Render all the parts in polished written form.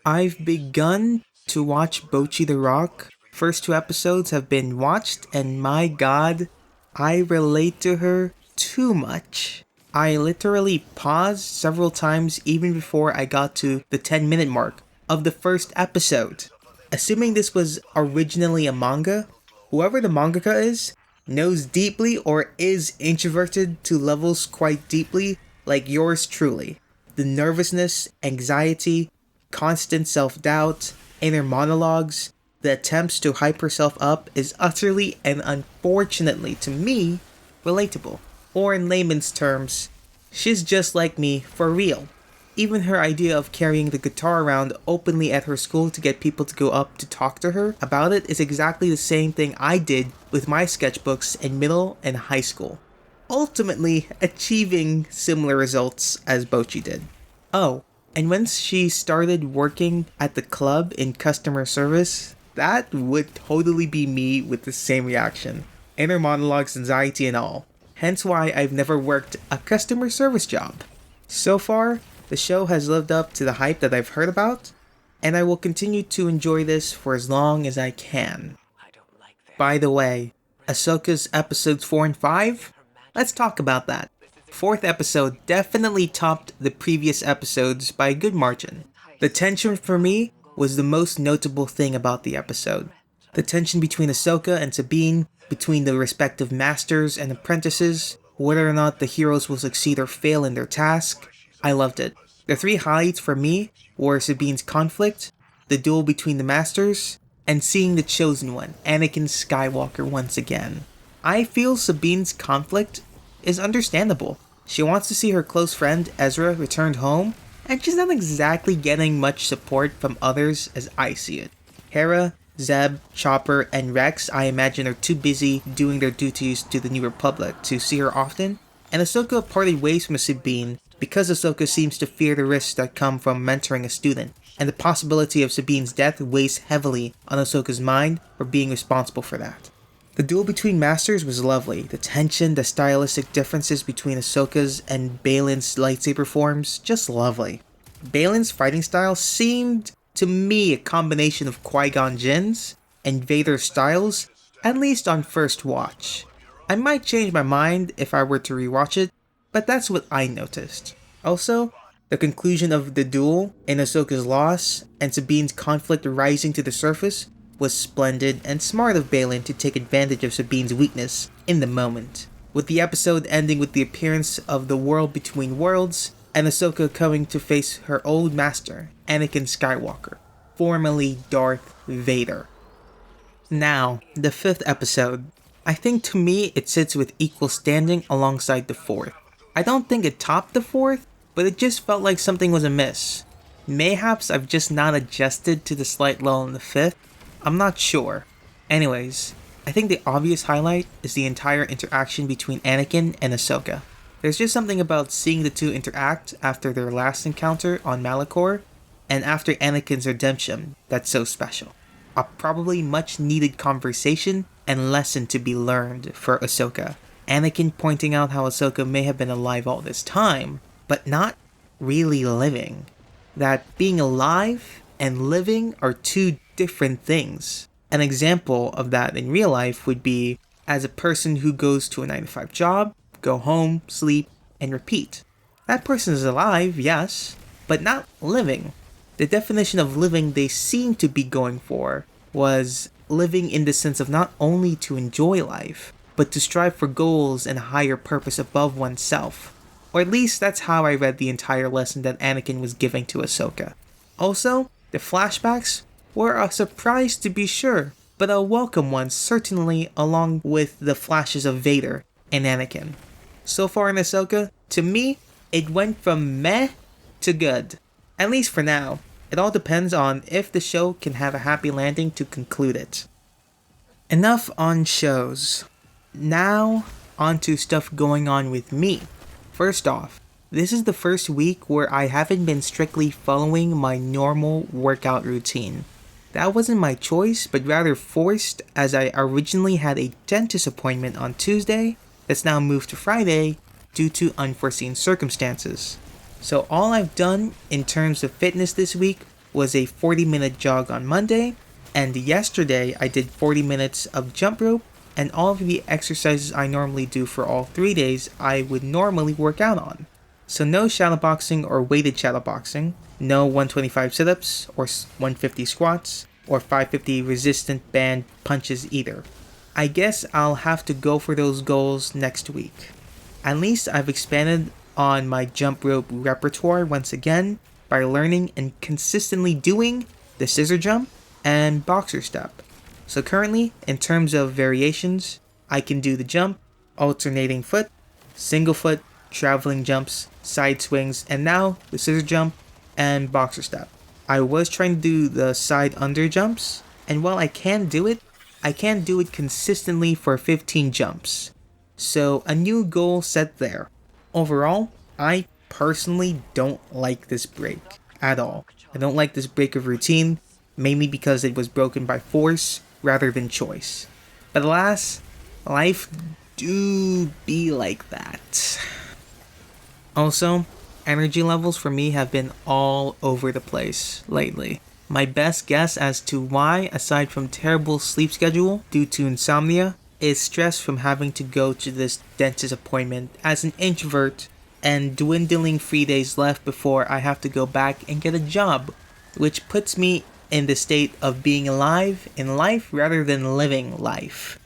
I've begun to watch Bocchi the Rock. First two episodes have been watched, and my god, I relate to her too much. I literally paused several times even before I got to the 10-minute mark of the first episode. Assuming this was originally a manga, whoever the mangaka is knows deeply or is introverted to levels quite deeply, like yours truly. The nervousness, anxiety, constant self-doubt, inner monologues, the attempts to hype herself up is utterly and unfortunately to me, relatable. Or in layman's terms, she's just like me for real. Even her idea of carrying the guitar around openly at her school to get people to go up to talk to her about it is exactly the same thing I did with my sketchbooks in middle and high school, ultimately achieving similar results as Bocchi did. Oh, and once she started working at the club in customer service, that would totally be me with the same reaction. Inner monologues, anxiety, and all. Hence why I've never worked a customer service job. So far, the show has lived up to the hype that I've heard about, and I will continue to enjoy this for as long as I can. By the way, Ahsoka's episodes 4 and 5? Let's talk about that. Fourth episode definitely topped the previous episodes by a good margin. The tension for me was the most notable thing about the episode. The tension between Ahsoka and Sabine, between the respective masters and apprentices, whether or not the heroes will succeed or fail in their task. I loved it. The three highlights for me were Sabine's conflict, the duel between the masters, and seeing the Chosen One, Anakin Skywalker once again. I feel Sabine's conflict is understandable. She wants to see her close friend Ezra returned home, and she's not exactly getting much support from others as I see it. Hera, Zeb, Chopper, and Rex I imagine are too busy doing their duties to the New Republic to see her often, and Ahsoka parted ways from Sabine because Ahsoka seems to fear the risks that come from mentoring a student, and the possibility of Sabine's death weighs heavily on Ahsoka's mind for being responsible for that. The duel between masters was lovely. The tension, the stylistic differences between Ahsoka's and Balin's lightsaber forms, just lovely. Balin's fighting style seemed to me a combination of Qui-Gon Jinn's and Vader's styles, at least on first watch. I might change my mind if I were to rewatch it, but that's what I noticed. Also, the conclusion of the duel in Ahsoka's loss and Sabine's conflict rising to the surface was splendid and smart of Balin to take advantage of Sabine's weakness in the moment, with the episode ending with the appearance of the world between worlds and Ahsoka coming to face her old master, Anakin Skywalker, formerly Darth Vader. Now, the fifth episode. I think to me it sits with equal standing alongside the fourth. I don't think it topped the fourth, but it just felt like something was amiss. Mayhaps I've just not adjusted to the slight lull in the fifth. I'm not sure. Anyways, I think the obvious highlight is the entire interaction between Anakin and Ahsoka. There's just something about seeing the two interact after their last encounter on Malachor, and after Anakin's redemption, that's so special. A probably much needed conversation and lesson to be learned for Ahsoka. Anakin pointing out how Ahsoka may have been alive all this time, but not really living. That being alive and living are two different things. An example of that in real life would be as a person who goes to a 9-to-5 job, go home, sleep, and repeat. That person is alive, yes, but not living. The definition of living they seemed to be going for was living in the sense of not only to enjoy life, but to strive for goals and a higher purpose above oneself. Or at least that's how I read the entire lesson that Anakin was giving to Ahsoka. Also, the flashbacks were a surprise to be sure, but a welcome one certainly, along with the flashes of Vader and Anakin. So far in Ahsoka, to me, it went from meh to good. At least for now. It all depends on if the show can have a happy landing to conclude it. Enough on shows. Now, on to stuff going on with me. First off, this is the first week where I haven't been strictly following my normal workout routine. That wasn't my choice, but rather forced, as I originally had a dentist appointment on Tuesday that's now moved to Friday due to unforeseen circumstances. So all I've done in terms of fitness this week was a 40-minute jog on Monday, and yesterday I did 40 minutes of jump rope, and all of the exercises I normally do for all 3 days I would normally work out on. So no shadowboxing or weighted shadowboxing, no 125 sit-ups or 150 squats, or 550 resistant band punches either. I guess I'll have to go for those goals next week. At least I've expanded on my jump rope repertoire once again by learning and consistently doing the scissor jump and boxer step. So currently, in terms of variations, I can do the jump, alternating foot, single foot, traveling jumps, side swings, and now the scissor jump and boxer step. I was trying to do the side under jumps, and while I can do it, I can't do it consistently for 15 jumps. So a new goal set there. Overall, I personally don't like this break at all. I don't like this break of routine, mainly because it was broken by force rather than choice. But alas, life do be like that. Also, energy levels for me have been all over the place lately. My best guess as to why, aside from terrible sleep schedule due to insomnia, is stress from having to go to this dentist appointment as an introvert and dwindling 3 days left before I have to go back and get a job, which puts me in the state of being alive in life rather than living life.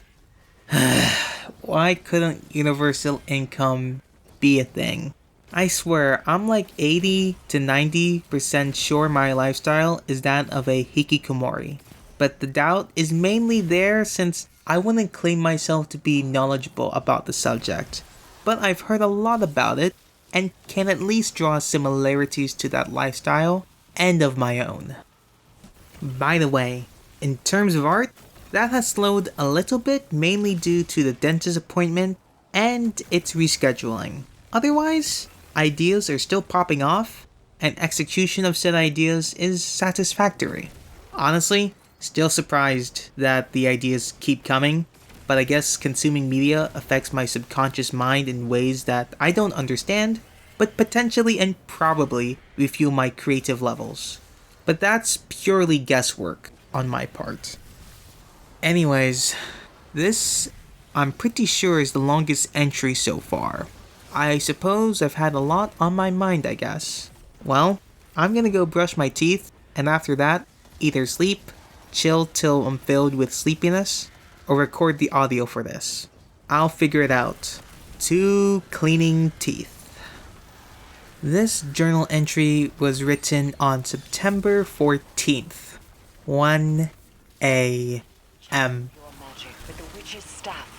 Why couldn't universal income be a thing? I swear, I'm like 80 to 90% sure my lifestyle is that of a hikikomori. But the doubt is mainly there since I wouldn't claim myself to be knowledgeable about the subject. But I've heard a lot about it and can at least draw similarities to that lifestyle and of my own. By the way, in terms of art, that has slowed a little bit mainly due to the dentist appointment and its rescheduling. Otherwise, ideas are still popping off, and execution of said ideas is satisfactory. Honestly, still surprised that the ideas keep coming, but I guess consuming media affects my subconscious mind in ways that I don't understand, but potentially and probably refuel my creative levels. But that's purely guesswork on my part. Anyways, this I'm pretty sure is the longest entry so far. I suppose I've had a lot on my mind, I guess. Well, I'm gonna go brush my teeth, and after that, either sleep, chill till I'm filled with sleepiness, or record the audio for this. I'll figure it out. 2 cleaning teeth. This journal entry was written on September 14th, 1 a.m. Your magic with the witch's staff